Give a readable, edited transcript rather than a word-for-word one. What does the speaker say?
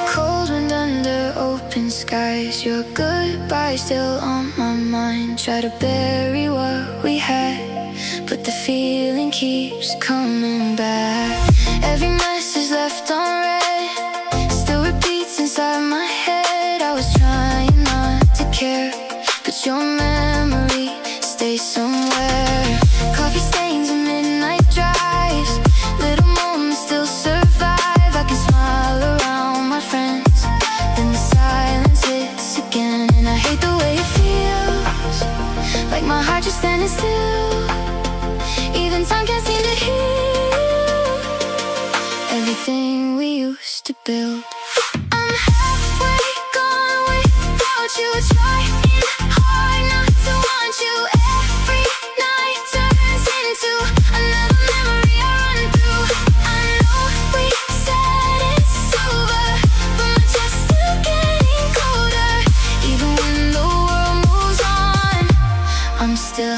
Cold wind under open skies, your goodbye still on my mind. Try to bury what we had, but the feeling keeps coming back. Every message left unread still repeats inside my head. I was trying not to care, but your memory stays somewhere. Coffee stains and midnight drives, little moments still survive. I can smile around my friends, then the silence hits again. And I hate the way it feels, like my heart just standing still. Even time can't seem to heal everything we used to build. I'm halfway gone without you, trying hard not to want you. Every night turns into another memory I run through. I know we said it's over, but my chest's still getting colder. Even when the world moves on, I'm still